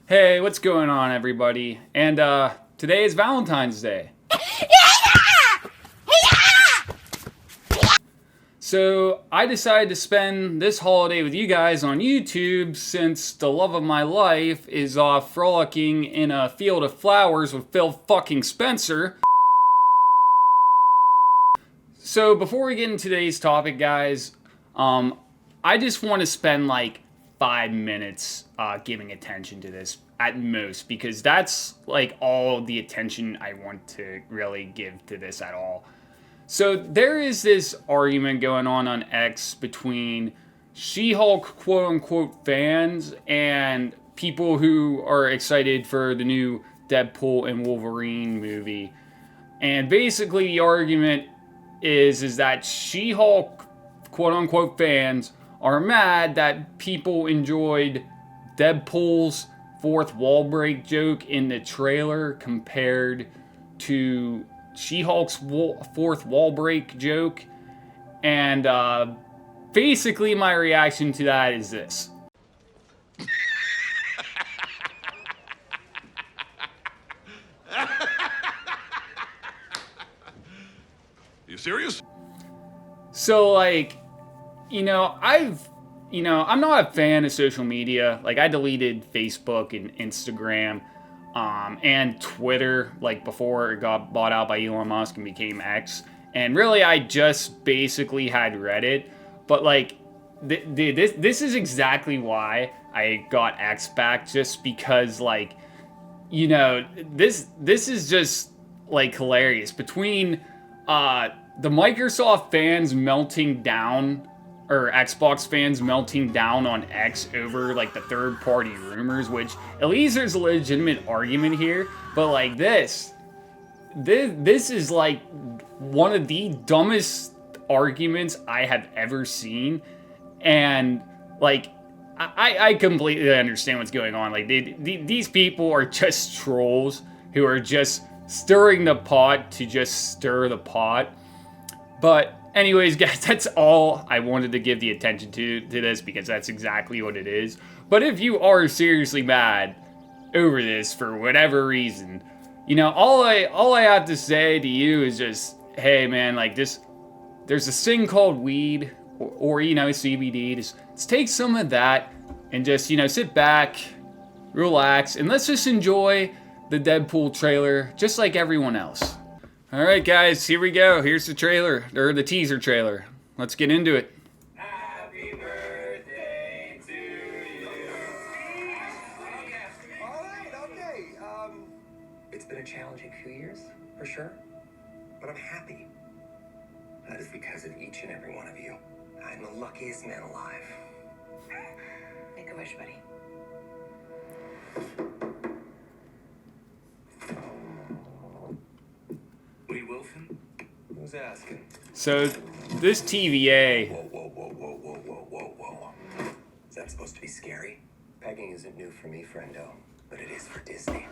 Hey, what's going on, everybody? And today is Valentine's Day. So I decided to spend this holiday with you guys on YouTube since the love of my life is off frolicking in a field of flowers with Phil fucking Spencer. So before we get into today's topic, guys, I just want to spend like 5 minutes giving attention to this at most, because that's like all the attention I want to really give to this at all. So there is this argument going on X between She-Hulk quote-unquote fans and people who are excited for the new Deadpool and Wolverine movie. And basically the argument is that She-Hulk quote-unquote fans are mad that people enjoyed Deadpool's fourth wall break joke in the trailer compared to She-Hulk's fourth wall break joke. And basically my reaction to that is this. You serious? So, like, I'm not a fan of social media. Like, I deleted Facebook and Instagram and Twitter, like, before it got bought out by Elon Musk and became X. And really, I just basically had Reddit. But, like, this is exactly why I got X back, just because, like, this is just, like, hilarious. Between the Microsoft fans melting down, or Xbox fans melting down on X over like the third-party rumors, which at least there's a legitimate argument here, but like this is like one of the dumbest arguments I have ever seen, and like I completely understand what's going on. Like these people are just trolls who are just stirring the pot to just stir the pot. But anyways, guys, that's all I wanted to give the attention to this, because that's exactly what it is. But if you are seriously mad over this for whatever reason, all I have to say to you is just, hey man, like there's this thing called weed or CBD. Just take some of that and just sit back, relax, and let's just enjoy the Deadpool trailer just like everyone else. Alright guys, here we go. Here's the trailer, or the teaser trailer. Let's get into it. Happy birthday to you. Alright, okay. It's been a challenging few years, for sure. But I'm happy. That is because of each and every one of you. I'm the luckiest man alive. Make a wish, buddy. Lee Wilson? Who's asking? So, this TVA... Whoa. Is that supposed to be scary? Pegging isn't new for me, friendo. But it is for Disney.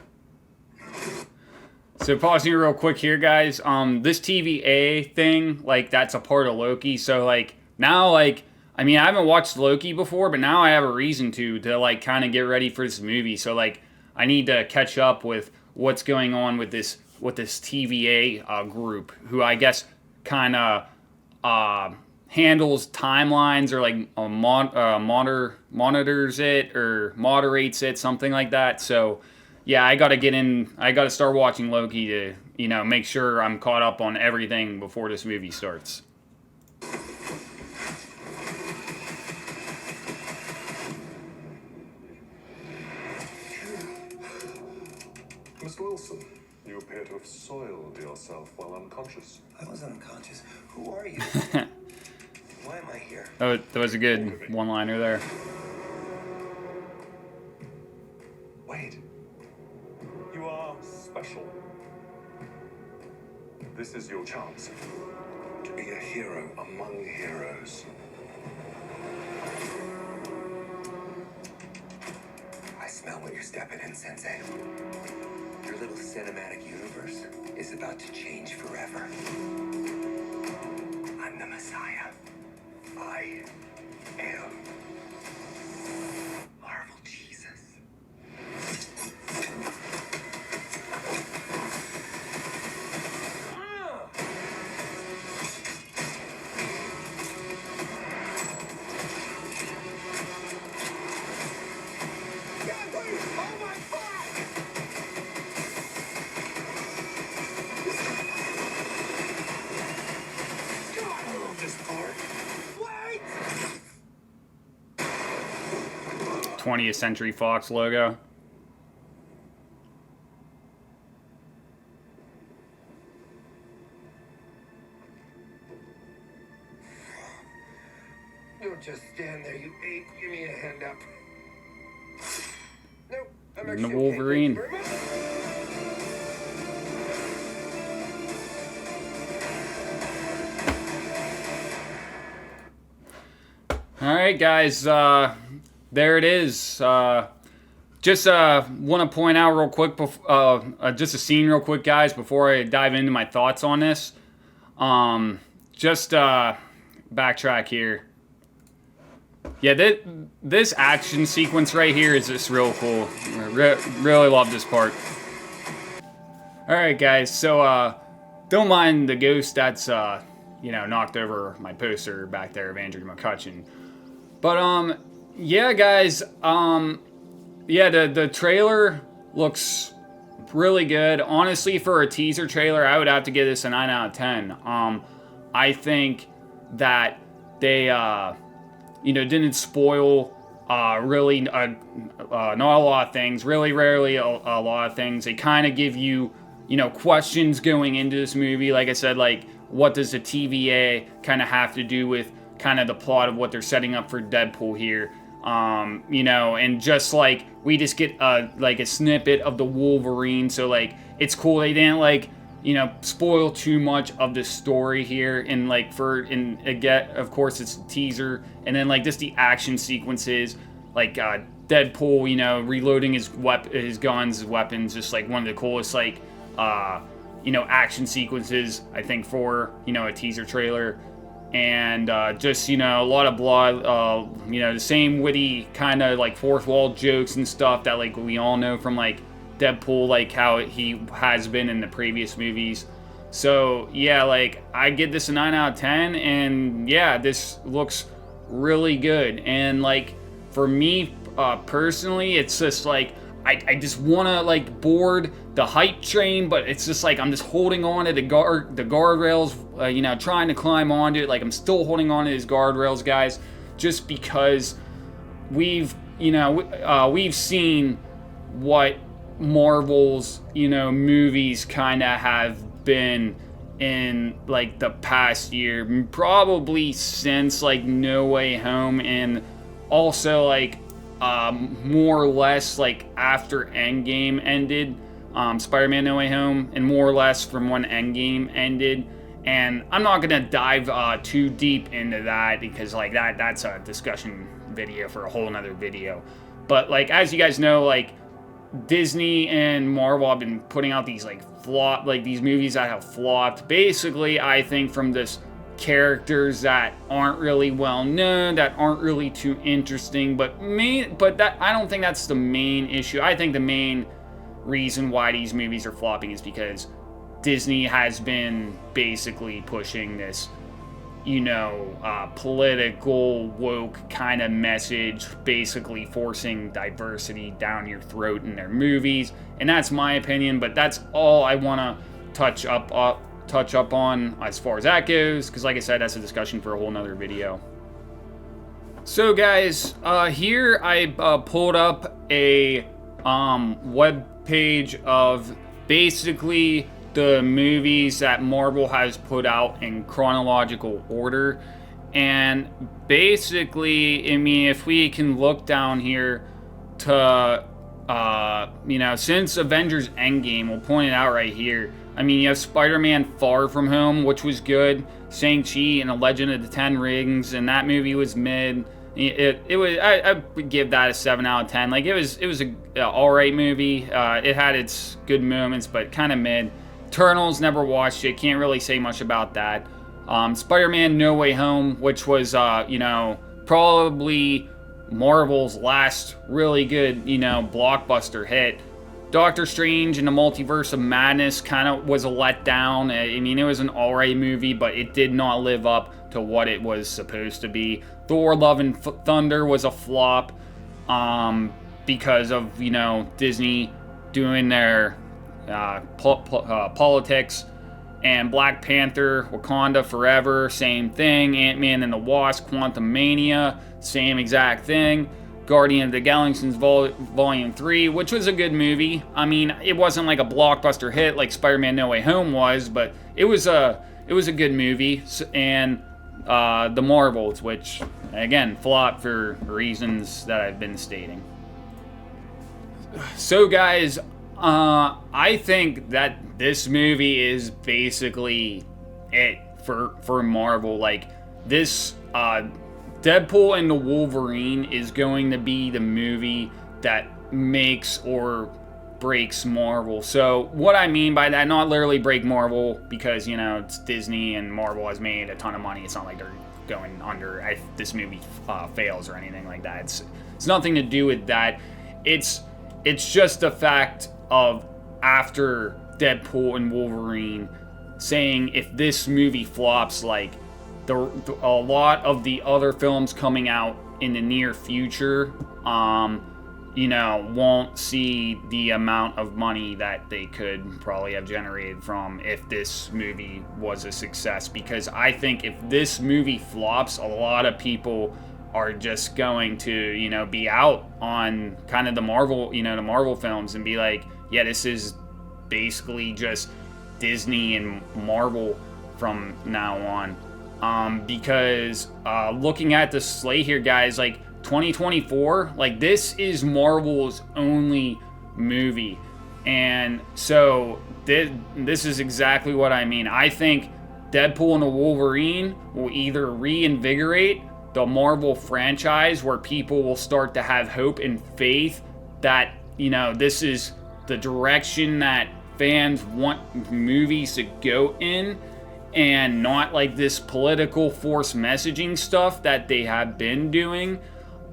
So, pausing real quick here, guys. This TVA thing, like, that's a part of Loki. So, like, now, like... I mean, I haven't watched Loki before, but now I have a reason to like, kind of get ready for this movie. So, like, I need to catch up with what's going on with this TVA group, who I guess kind of handles timelines, or like monitors it or moderates it, something like that. So yeah, I gotta start watching Loki to make sure I'm caught up on everything before this movie starts. Mr. Wilson, you appear to have soiled yourself while unconscious. I wasn't unconscious. Who are you? Why am I here? Oh, that was a good one-liner there. Wait. You are special. This is your chance to be a hero among heroes. I smell what you're stepping in, Sensei. Your little cinematic universe is about to change forever. I'm the Messiah. I am Marvel Jesus. 20th Century Fox logo. Don't just stand there, you ape. Give me a hand up. Nope, I'm And the actually Wolverine. Okay. Thank you very much. All right, guys, there it is. Just want to point out real quick, just a scene real quick, guys, before I dive into my thoughts on this. Just backtrack here. Yeah, this action sequence right here is just real cool. Really love this part. All right, guys, so don't mind the ghost that's knocked over my poster back there of Andrew McCutcheon. But yeah, guys, yeah, the trailer looks really good. Honestly, for a teaser trailer, I would have to give this a 9 out of 10. I think that they didn't spoil really not a lot of things. Really rarely a lot of things. They kind of give you questions going into this movie. Like I said, like, what does the TVA kind of have to do with kind of the plot of what they're setting up for Deadpool here? And just like we just get like a snippet of the Wolverine, so like it's cool they didn't spoil too much of the story here, and again, of course it's a teaser, and then like just the action sequences, like Deadpool reloading his guns, his weapons, just like one of the coolest action sequences I think for a teaser trailer. And just a lot of blood, the same witty kind of like fourth wall jokes and stuff that like we all know from like Deadpool, like how he has been in the previous movies. So yeah, like I give this a 9 out of 10, and yeah, this looks really good. And like for me personally, it's just like I just want to like board the hype train, but it's just like I'm just holding on to the guardrails, trying to climb onto it. Like I'm still holding on to these guardrails, guys, just because we've seen what Marvel's movies kind of have been in like the past year, probably since like No Way Home, and also like more or less like after Endgame ended, Spider-Man No Way Home, and more or less from when Endgame ended. And I'm not gonna dive too deep into that because like that's a discussion video for a whole nother video. But like as you guys know, like Disney and Marvel have been putting out these these movies that have flopped. Basically, I think from this characters that aren't really well known, that aren't really too interesting, but that I don't think that's the main issue. I think the main reason why these movies are flopping is because Disney has been basically pushing this political woke kind of message, basically forcing diversity down your throat in their movies, and that's my opinion. But that's all I want to touch up on as far as that goes, because like I said, that's a discussion for a whole nother video. So guys, here I pulled up a web page of basically the movies that Marvel has put out in chronological order. And basically, I mean, if we can look down here to since Avengers Endgame, we'll point it out right here. I mean, you have Spider-Man Far From Home, which was good. Shang-Chi and the Legend of the Ten Rings, and that movie was mid. It was, I would give that a 7 out of 10. Like it was a alright movie. It had its good moments, but kind of mid. Eternals, never watched it. Can't really say much about that. Spider-Man No Way Home, which was probably Marvel's last really good blockbuster hit. Doctor Strange and the Multiverse of Madness kind of was a letdown. I mean, it was an alright movie, but it did not live up to what it was supposed to be. Thor: Love and Thunder was a flop because of Disney doing their politics. And Black Panther: Wakanda Forever, same thing. Ant-Man and the Wasp: Quantumania, same exact thing. Guardian of the Galaxy Volume 3, which was a good movie. I mean, it wasn't like a blockbuster hit like Spider-Man No Way Home was, but it was a good movie. And The Marvels, which, again, flopped for reasons that I've been stating. So, guys, I think that this movie is basically it for Marvel. Like, this Deadpool and the Wolverine is going to be the movie that makes or breaks Marvel. So what I mean by that, not literally break Marvel, because, you know, it's Disney and Marvel has made a ton of money. It's not like they're going under if this movie fails or anything like that. It's nothing to do with that. It's just the fact of, after Deadpool and Wolverine, saying if this movie flops, like a lot of the other films coming out in the near future, you know, won't see the amount of money that they could probably have generated from if this movie was a success. Because I think if this movie flops, a lot of people are just going to, you know, be out on kind of the Marvel, you know, the Marvel films, and be like, yeah, this is basically just Disney and Marvel from now on. Because looking at the slate here, guys, like 2024, like this is Marvel's only movie. And so this is exactly what I mean. I think Deadpool and the Wolverine will either reinvigorate the Marvel franchise, where people will start to have hope and faith that, you know, this is the direction that fans want movies to go in, and not like this political force messaging stuff that they have been doing.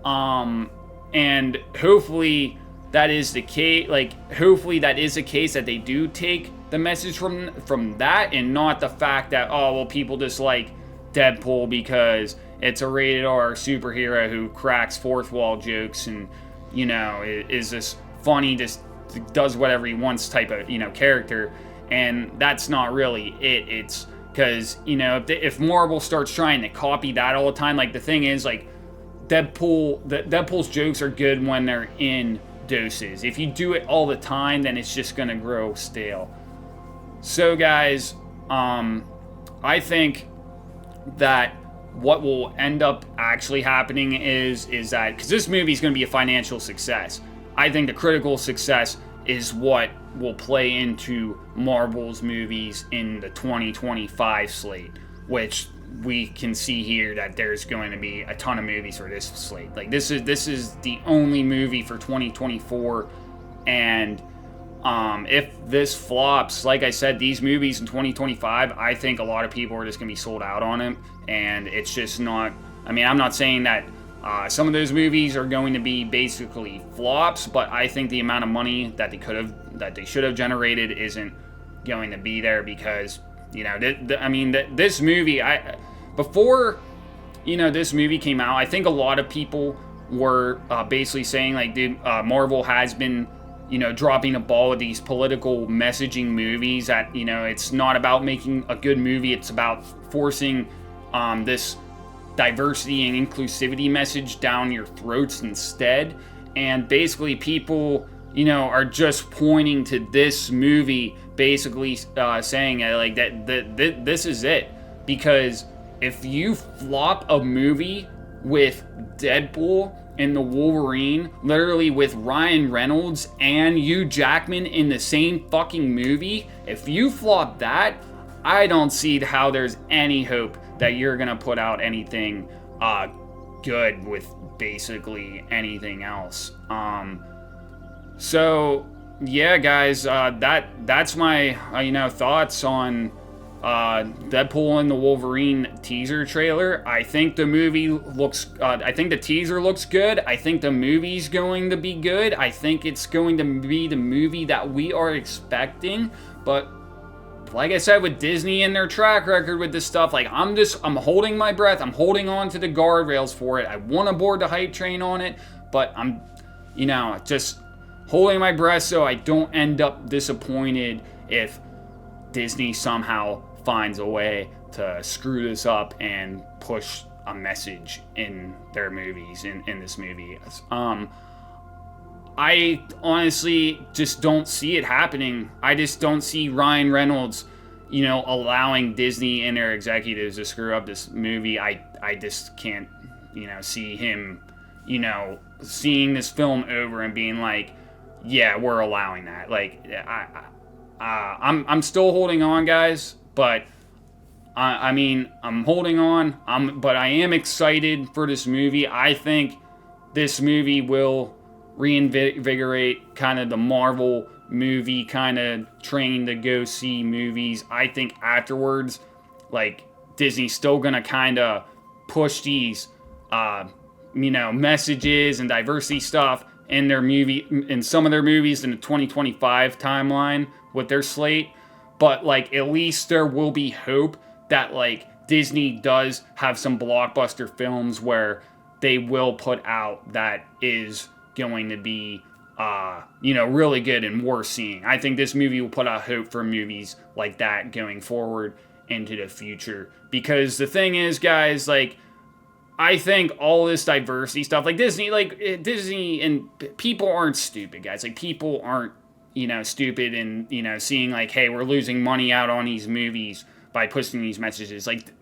And hopefully that is the case. Like, hopefully that is the case, that they do take the message from that, and not the fact that, oh, well, people just like Deadpool because it's a rated R superhero who cracks fourth wall jokes and, you know, is this funny, just does whatever he wants type of, you know, character. And that's not really it. It's because, you know, if Marvel starts trying to copy that all the time, like, the thing is, like, Deadpool's jokes are good when they're in doses. If you do it all the time, then it's just gonna grow stale. So, guys, I think that what will end up actually happening is that, because this movie is going to be a financial success, I think the critical success is what will play into Marvel's movies in the 2025 slate, which we can see here that there's going to be a ton of movies for this slate. Like, this is the only movie for 2024, and if this flops, like I said, these movies in 2025, I think a lot of people are just going to be sold out on it, and it's just not, I mean, I'm not saying that some of those movies are going to be basically flops, but I think the amount of money that they should have generated isn't going to be there, because, you know, this movie, before, you know, this movie came out, I think a lot of people were basically saying, like, dude, Marvel has been, you know, dropping a ball with these political messaging movies, that, you know, it's not about making a good movie, it's about forcing this diversity and inclusivity message down your throats instead. And basically people, you know, are just pointing to this movie, basically saying like that this is it. Because if you flop a movie with Deadpool and the Wolverine, literally with Ryan Reynolds and Hugh Jackman in the same fucking movie, if you flop that, I don't see how there's any hope that you're gonna put out anything good with basically anything else. So yeah, guys, that's my you know, thoughts on Deadpool and the Wolverine teaser trailer. I think the movie looks, I think the teaser looks good. I think the movie's going to be good. I think it's going to be the movie that we are expecting. But like I said, with Disney and their track record with this stuff, like, I'm holding my breath. I'm holding on to the guardrails for it. I want to board the hype train on it, but I'm, you know, just holding my breath so I don't end up disappointed if Disney somehow finds a way to screw this up and push a message in their movies, in this movie. I honestly just don't see it happening. I just don't see Ryan Reynolds, allowing Disney and their executives to screw up this movie. I just can't, see him, seeing this film over and being like, yeah, we're allowing that. Like, I'm still holding on, guys, but I'm holding on. But I am excited for this movie. I think this movie will reinvigorate kind of the Marvel movie kind of train to go see movies. I think afterwards, like, Disney's still gonna kind of push these messages and diversity stuff in some of their movies in the 2025 timeline with their slate. But, like, at least there will be hope that, like, Disney does have some blockbuster films where they will put out that is going to be, really good and worth seeing. I think this movie will put out hope for movies like that going forward into the future. Because the thing is, guys, like, I think all this diversity stuff, like Disney and people aren't stupid, guys. Like, people aren't, stupid and, seeing like, hey, we're losing money out on these movies by pushing these messages. Like,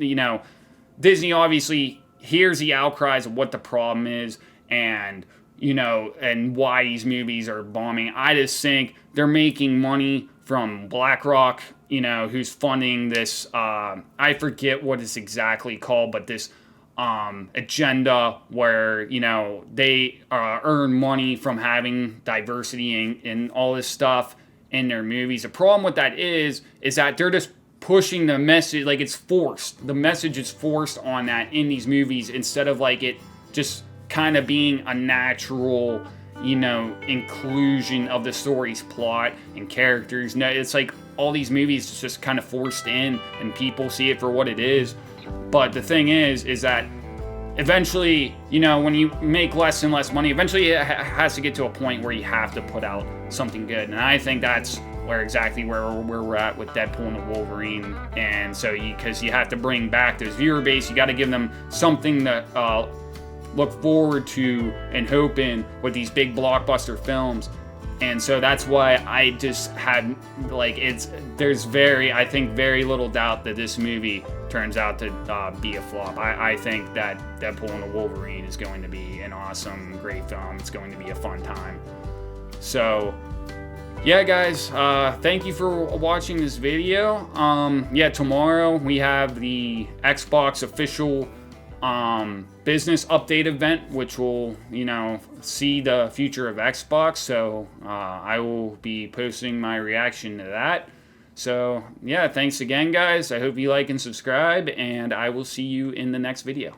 Disney obviously hears the outcries of what the problem is and, and why these movies are bombing. I just think they're making money from BlackRock, who's funding this, I forget what it's exactly called, but this agenda where, they earn money from having diversity and all this stuff in their movies. The problem with that is that they're just pushing the message, like, it's forced. The message is forced on that in these movies instead of, like, it just kind of being a natural, inclusion of the story's plot and characters. No, it's like all these movies is just kind of forced in and people see it for what it is. But the thing is that eventually, when you make less and less money, eventually it has to get to a point where you have to put out something good. And I think that's where we're at with Deadpool and Wolverine. And so because you have to bring back those viewer base, you got to give them something to look forward to and hope in with these big blockbuster films. And so that's why I just had, like, there's I think very little doubt that this movie turns out to be a flop. I think that Deadpool and the Wolverine is going to be an awesome, great film. It's going to be a fun time. So, yeah, guys, thank you for watching this video. Tomorrow we have the Xbox official business update event, which will, see the future of Xbox. So I will be posting my reaction to that. So yeah, thanks again, guys. I hope you like and subscribe, and I will see you in the next video.